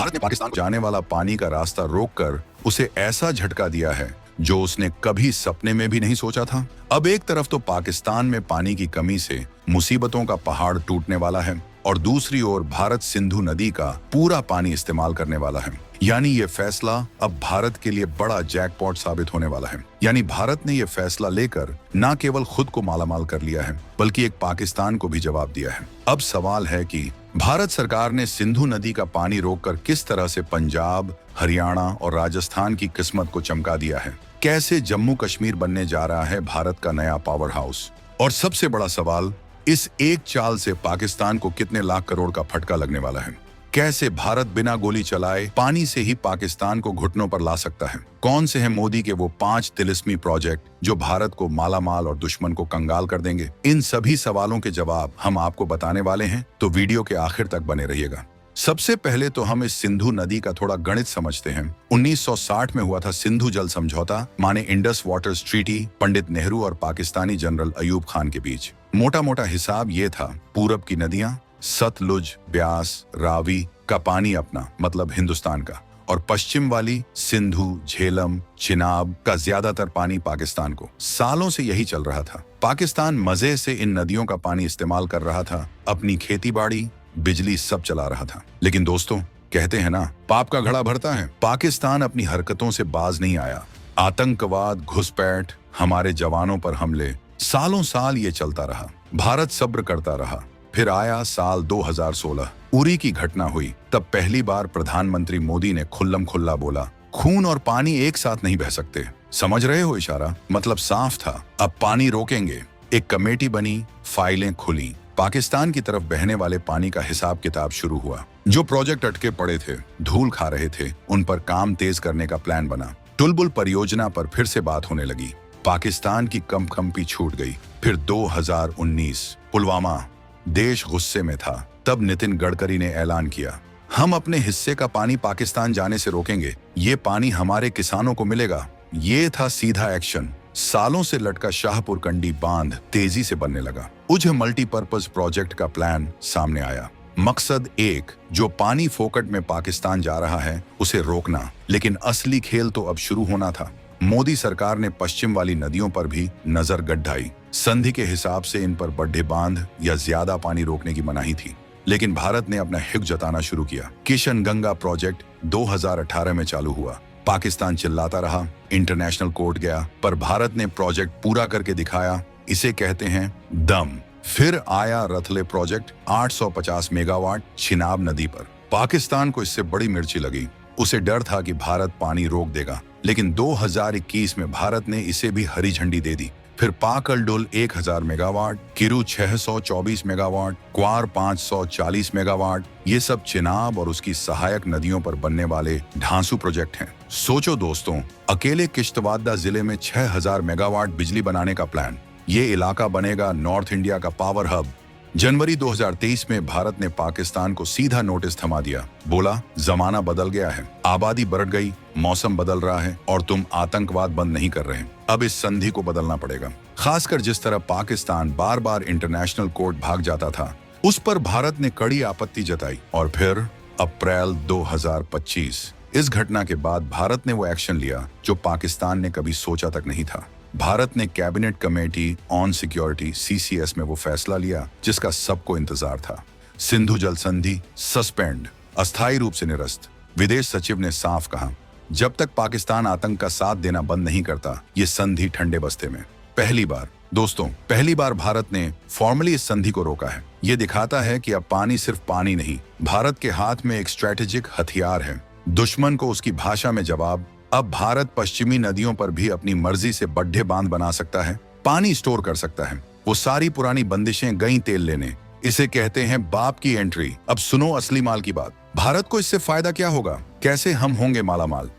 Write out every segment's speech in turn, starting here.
भारत ने पाकिस्तान को जाने वाला पानी का रास्ता रोककर उसे ऐसा झटका दिया है जो उसने कभी सपने में भी नहीं सोचा था। अब एक तरफ तो पाकिस्तान में पानी की कमी से मुसीबतों का पहाड़ टूटने वाला है और दूसरी ओर भारत सिंधु नदी का पूरा पानी इस्तेमाल करने वाला है। यानी ये फैसला अब भारत के लिए बड़ा जैकपॉट साबित होने वाला है। यानी भारत ने ये फैसला लेकर न केवल खुद को मालामाल कर लिया है बल्कि एक पाकिस्तान को भी जवाब दिया है। अब सवाल है कि भारत सरकार ने सिंधु नदी का पानी रोककर किस तरह से पंजाब, हरियाणा और राजस्थान की किस्मत को चमका दिया है। कैसे जम्मू कश्मीर बनने जा रहा है भारत का नया पावर हाउस। और सबसे बड़ा सवाल, इस एक चाल से पाकिस्तान को कितने लाख करोड़ का फटका लगने वाला है। कैसे भारत बिना गोली चलाए पानी से ही पाकिस्तान को घुटनों पर ला सकता है। कौन से हैं मोदी के वो 5 तिलिस्मी प्रोजेक्ट जो भारत को मालामाल और दुश्मन को कंगाल कर देंगे। इन सभी सवालों के जवाब हम आपको बताने वाले हैं, तो वीडियो के आखिर तक बने रहिएगा। सबसे पहले तो हम इस सिंधु नदी का थोड़ा गणित समझते हैं। 1960 में हुआ था सिंधु जल समझौता, माने Indus waters treaty, Pandit Nehru और पाकिस्तानी जनरल अयूब खान के बीच। मोटा मोटा हिसाब ये था, पूरब की नदियां सतलुज, ब्यास, रावी का पानी अपना मतलब हिंदुस्तान का, और पश्चिम वाली सिंधु, झेलम, चिनाब का ज्यादातर पानी पाकिस्तान को। सालों से यही चल रहा था। पाकिस्तान मजे से इन नदियों का पानी इस्तेमाल कर रहा था, अपनी खेतीबाड़ी, बिजली सब चला रहा था। लेकिन दोस्तों, कहते हैं ना, पाप का घड़ा भरता है। पाकिस्तान अपनी हरकतों से बाज नहीं आया। आतंकवाद, घुसपैठ, हमारे जवानों पर हमले, सालों साल ये चलता रहा। भारत सब्र करता रहा। फिर आया साल 2016, उरी की घटना हुई। तब पहली बार प्रधानमंत्री मोदी ने खुल्लम खुल्ला बोला, खून और पानी एक साथ नहीं बह सकते। समझ रहे हो इशारा? मतलब साफ था, अब पानी रोकेंगे। एक कमेटी बनी, फाइलें खुली, पाकिस्तान की तरफ बहने वाले पानी का हिसाब किताब शुरू हुआ। जो प्रोजेक्ट अटके पड़े थे, धूल खा रहे थे, उन पर काम तेज करने का प्लान बना। टुलबुल परियोजना पर फिर से बात होने लगी। पाकिस्तान की कंपकंपी छूट गई। फिर 2019 पुलवामा, देश गुस्से में था। तब नितिन गडकरी ने ऐलान किया, हम अपने हिस्से का पानी पाकिस्तान जाने से रोकेंगे। ये पानी हमारे किसानों को मिलेगा। ये था सीधा एक्शन। सालों से लटका शाहपुर कंडी बांध तेजी से बनने लगा। उज मल्टीपर्पज प्रोजेक्ट का प्लान सामने आया। मकसद एक, जो पानी फोकट में पाकिस्तान जा रहा है उसे रोकना। लेकिन असली खेल तो अब शुरू होना था। मोदी सरकार ने पश्चिम वाली नदियों पर भी नजर गड्ढाई। संधि के हिसाब से इन पर बड़े बांध या ज्यादा पानी रोकने की मनाही थी। लेकिन भारत ने अपना हिक जताना शुरू किया। किशन गंगा प्रोजेक्ट 2018 में चालू हुआ। पाकिस्तान चिल्लाता रहा, इंटरनेशनल कोर्ट गया, पर भारत ने प्रोजेक्ट पूरा करके दिखाया। इसे कहते हैं दम। फिर आया रथले प्रोजेक्ट 850 मेगावाट चिनाब नदी पर। पाकिस्तान को इससे बड़ी मिर्ची लगी। उसे डर था कि भारत पानी रोक देगा। लेकिन 2021 में भारत ने इसे भी हरी झंडी दे दी। फिर पाकल डुल 1000 मेगावाट, किरू 624 मेगावाट, क्वार 540 मेगावाट, ये सब चिनाब और उसकी सहायक नदियों पर बनने वाले ढांसू प्रोजेक्ट हैं। सोचो दोस्तों, अकेले किश्तवाड़ जिले में 6000 मेगावाट बिजली बनाने का प्लान। ये इलाका बनेगा नॉर्थ इंडिया का पावर हब। जनवरी 2023 में भारत ने पाकिस्तान को सीधा नोटिस थमा दिया। बोला, जमाना बदल गया है, आबादी बढ़ गई, मौसम बदल रहा है और तुम आतंकवाद बंद नहीं कर रहे। अब इस संधि को बदलना पड़ेगा। खासकर जिस तरह पाकिस्तान बार बार इंटरनेशनल कोर्ट भाग जाता था, उस पर भारत ने कड़ी आपत्ति जताई। और फिर अप्रैल 2025, इस घटना के बाद भारत ने वो एक्शन लिया जो पाकिस्तान ने कभी सोचा तक नहीं था। भारत ने cabinet committee on security CCS में वो फैसला लिया जिसका सबको इंतजार था। सिंधु जल संधि सस्पेंड, अस्थायी रूप से निरस्त। विदेश सचिव ने साफ कहा, जब तक पाकिस्तान आतंक का साथ देना बंद नहीं करता, ये संधि ठंडे बस्ते में। पहली बार भारत ने फॉर्मली इस संधि को रोका है। ये दिखाता है कि अब पानी सिर्फ पानी नहीं, भारत के हाथ में एक स्ट्रेटेजिक हथियार है। दुश्मन को उसकी भाषा में जवाब। अब भारत पश्चिमी नदियों पर भी अपनी मर्जी से बड्ढे बांध बना सकता है, पानी स्टोर कर सकता है। वो सारी पुरानी बंदिशें गई तेल लेने। इसे कहते हैं बाप की एंट्री। अब सुनो असली माल की बात। भारत को इससे फायदा क्या होगा? कैसे हम होंगे मालामाल?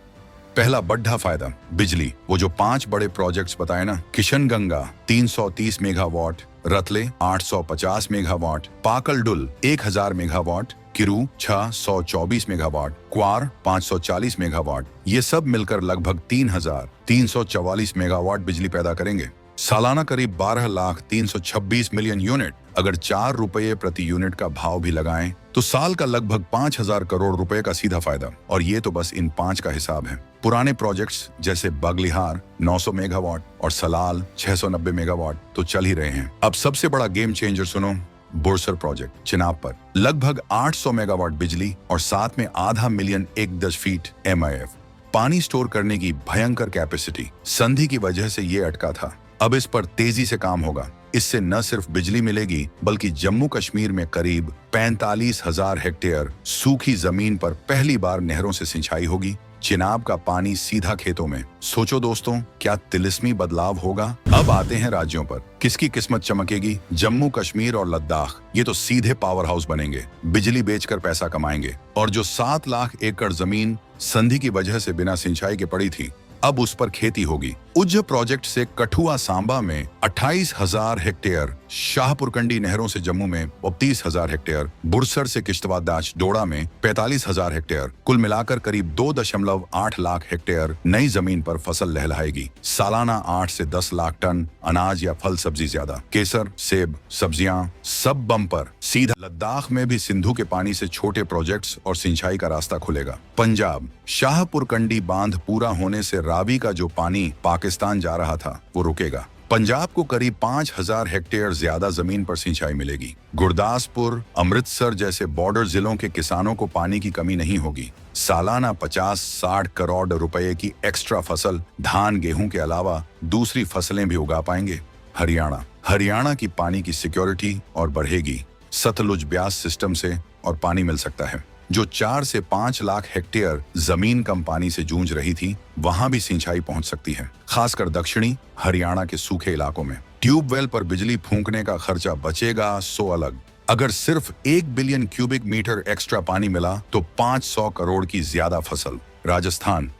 पहला बड़ा फायदा, बिजली। वो जो 5 बड़े प्रोजेक्ट्स बताए ना, किशन गंगा 330 मेगावाट, रतले 850 मेगावाट, पाकल डुल 1000 मेगावाट, किरू 624 मेगावाट, क्वार 540 मेगावाट, ये सब मिलकर लगभग 3344 मेगावाट बिजली पैदा करेंगे। सालाना करीब 12,326,000,000 यूनिट। अगर 4 रुपये प्रति यूनिट का भाव भी लगाएं तो साल का लगभग 5,000 करोड़ रुपए का सीधा फायदा। और ये तो बस इन 5 का हिसाब है। पुराने प्रोजेक्ट्स जैसे बगलिहार 900 मेगावाट और सलाल 690 मेगावाट तो चल ही रहे हैं। अब सबसे बड़ा गेम चेंजर सुनो, बुरसर प्रोजेक्ट चिनाब पर लगभग 800 मेगावाट बिजली और साथ में आधा मिलियन 1 फीट MIF पानी स्टोर करने की भयंकर कैपेसिटी। संधि की वजह से ये अटका था। अब इस पर तेजी से काम होगा। इससे न सिर्फ बिजली मिलेगी बल्कि जम्मू कश्मीर में करीब 45,000 हेक्टेयर सूखी जमीन पर पहली बार नहरों से सिंचाई होगी। चिनाब का पानी सीधा खेतों में। सोचो दोस्तों, क्या तिलिस्मी बदलाव होगा। अब आते हैं राज्यों पर। किसकी किस्मत चमकेगी? जम्मू कश्मीर और लद्दाख, ये तो सीधे पावर हाउस बनेंगे, बिजली बेचकर पैसा कमाएंगे। और जो 7 लाख एकड़ जमीन संधि की वजह से बिना सिंचाई के पड़ी थी, अब उस पर खेती होगी। उज्ज प्रोजेक्ट से कठुआ सांबा में 28,000 हेक्टेयर, शाहपुर कंडी नहरों से जम्मू में 32,000 हेक्टेयर, बुरसर से किश्तवाड़ दाच डोडा में 45,000 हेक्टेयर, कुल मिलाकर करीब 2.8 लाख हेक्टेयर नई जमीन पर फसल लहलहाएगी। सालाना 8 से 10 लाख टन अनाज या फल सब्जी ज्यादा। केसर, सेब, सब्जियां सब बम्पर। सीधा लद्दाख में भी सिंधु के पानी से छोटे प्रोजेक्ट्स और सिंचाई का रास्ता खुलेगा। पंजाब, शाहपुर कंडी बांध पूरा होने से रावी का जो पानी पाकिस्तान जा रहा था वो रुकेगा। पंजाब को करीब 5,000 हेक्टेयर ज्यादा जमीन पर सिंचाई मिलेगी। गुरदासपुर, अमृतसर जैसे बॉर्डर जिलों के किसानों को पानी की कमी नहीं होगी। सालाना 50-60 करोड़ रुपए की एक्स्ट्रा फसल धान गेहूं के अलावा दूसरी फसलें भी उगा पाएंगे। हरियाणा की पानी की सिक्योरिटी और बढ़ेगी। सतलुज ब्यास सिस्टम से और पानी मिल सकता है। जो 4 से 5 लाख हेक्टेयर जमीन कम पानी से जूझ रही थी, वहां भी सिंचाई पहुंच सकती है, खासकर दक्षिणी हरियाणा के सूखे इलाकों में। ट्यूबवेल पर बिजली फूंकने का खर्चा बचेगा सो अलग। अगर सिर्फ 1 बिलियन क्यूबिक मीटर एक्स्ट्रा पानी मिला तो 500 करोड़ की ज्यादा फसल। राजस्थान,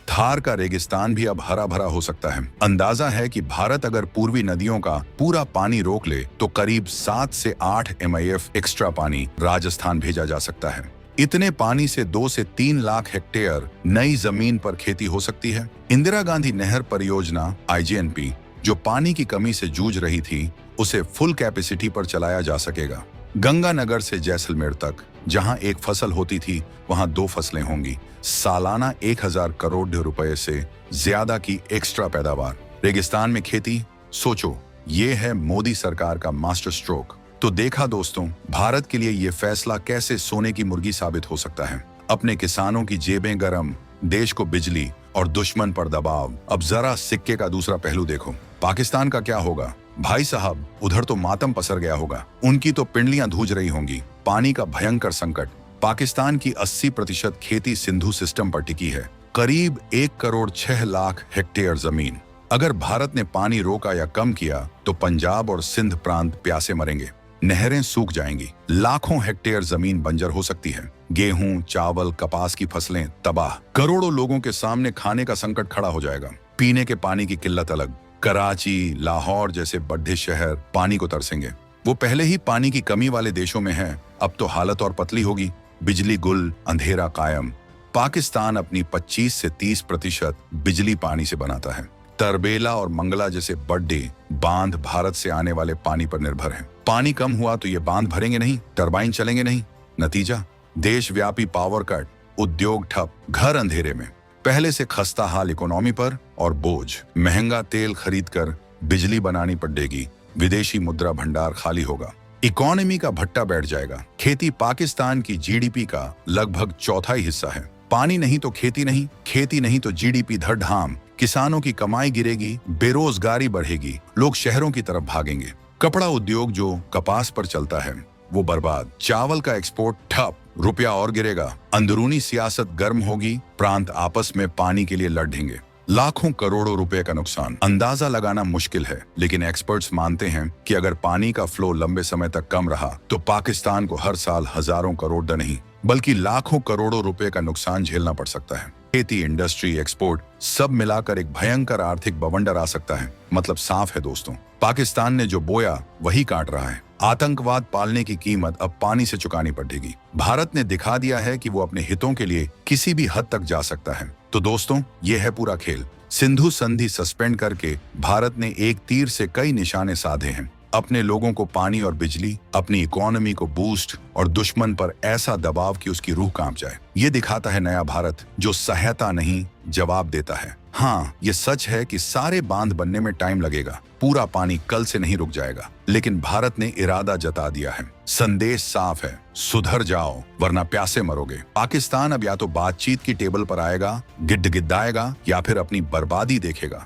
थार का रेगिस्तान भी अब हरा भरा हो सकता है। अंदाजा है कि भारत अगर पूर्वी नदियों का पूरा पानी रोक ले तो करीब 7 से 8 MIF एक्स्ट्रा पानी राजस्थान भेजा जा सकता है। इतने पानी से 2 से 3 लाख हेक्टेयर नई जमीन पर खेती हो सकती है। इंदिरा गांधी नहर परियोजना IGNP जो पानी की कमी से जूझ रही थी, उसे फुल कैपेसिटी पर चलाया जा सकेगा। गंगानगर से जैसलमेर तक जहां एक फसल होती थी, वहां 2 फसलें होंगी। सालाना 1,000 करोड़ रुपए से ज्यादा की एक्स्ट्रा पैदावार। रेगिस्तान में खेती, सोचो, ये है मोदी सरकार का मास्टर स्ट्रोक। तो देखा दोस्तों, भारत के लिए ये फैसला कैसे सोने की मुर्गी साबित हो सकता है। अपने किसानों की जेबें गरम, देश को बिजली और दुश्मन पर दबाव। अब जरा सिक्के का दूसरा पहलू देखो। पाकिस्तान का क्या होगा? भाई साहब, उधर तो मातम पसर गया होगा। उनकी तो पिंडलियां धूज रही होंगी। पानी का भयंकर संकट। पाकिस्तान की 80% खेती सिंधु सिस्टम पर टिकी है। करीब 1 करोड़ 6 लाख हेक्टेयर जमीन। अगर भारत ने पानी रोका या कम किया तो पंजाब और सिंध प्रांत प्यासे मरेंगे। नहरें सूख जाएंगी। लाखों हेक्टेयर जमीन बंजर हो सकती है। गेहूं, चावल, कपास की फसलें तबाह। करोड़ों लोगों के सामने खाने का संकट खड़ा हो जाएगा। पीने के पानी की किल्लत अलग। कराची, लाहौर जैसे बड़े शहर पानी को तरसेंगे। वो पहले ही पानी की कमी वाले देशों में हैं, अब तो हालत और पतली होगी। बिजली गुल, अंधेरा कायम। पाकिस्तान अपनी 25 से 30% बिजली पानी से बनाता है। तरबेला और मंगला जैसे बड़े बांध भारत से आने वाले पानी पर निर्भर हैं। पानी कम हुआ तो ये बांध भरेंगे नहीं, टरबाइन चलेंगे नहीं। नतीजा, देशव्यापी पावर कट, उद्योग ठप, घर अंधेरे में। पहले से खस्ता हाल इकोनॉमी पर और बोझ। महंगा तेल खरीदकर बिजली बनानी पड़ेगी। विदेशी मुद्रा भंडार खाली होगा। इकोनॉमी का भट्टा बैठ जाएगा। खेती पाकिस्तान की GDP का लगभग 1/4 हिस्सा है। पानी नहीं तो खेती नहीं, खेती नहीं तो GDP धड़धाम। किसानों की कमाई गिरेगी, बेरोजगारी बढ़ेगी, लोग शहरों की तरफ भागेंगे। कपड़ा उद्योग जो कपास पर चलता है वो बर्बाद। चावल का एक्सपोर्ट ठप, रुपया और गिरेगा। अंदरूनी सियासत गर्म होगी, प्रांत आपस में पानी के लिए लड़ेंगे। लाखों करोड़ों रुपए का नुकसान। अंदाजा लगाना मुश्किल है, लेकिन एक्सपर्ट्स मानते हैं कि अगर पानी का फ्लो लंबे समय तक कम रहा तो पाकिस्तान को हर साल हजारों करोड़ नहीं बल्कि लाखों करोड़ों रुपए का नुकसान झेलना पड़ सकता है। खेती, इंडस्ट्री, एक्सपोर्ट सब मिलाकर एक भयंकर आर्थिक बवंडर आ सकता है। मतलब साफ है दोस्तों, पाकिस्तान ने जो बोया वही काट रहा है। आतंकवाद पालने की कीमत अब पानी से चुकानी पड़ेगी। भारत ने दिखा दिया है कि वो अपने हितों के लिए किसी भी हद तक जा सकता है। तो दोस्तों, ये है पूरा खेल। सिंधु संधि सस्पेंड करके भारत ने एक तीर से कई निशाने साधे हैं। अपने लोगों को पानी और बिजली, अपनी इकोनॉमी को बूस्ट और दुश्मन पर ऐसा दबाव कि उसकी रूह कांप जाए। ये दिखाता है नया भारत जो सहायता नहीं जवाब देता है। हाँ, ये सच है कि सारे बांध बनने में टाइम लगेगा, पूरा पानी कल से नहीं रुक जाएगा, लेकिन भारत ने इरादा जता दिया है। संदेश साफ है, सुधर जाओ वरना प्यासे मरोगे। पाकिस्तान अब या तो बातचीत की टेबल पर आएगा, गिड़गिड़ाएगा या फिर अपनी बर्बादी देखेगा।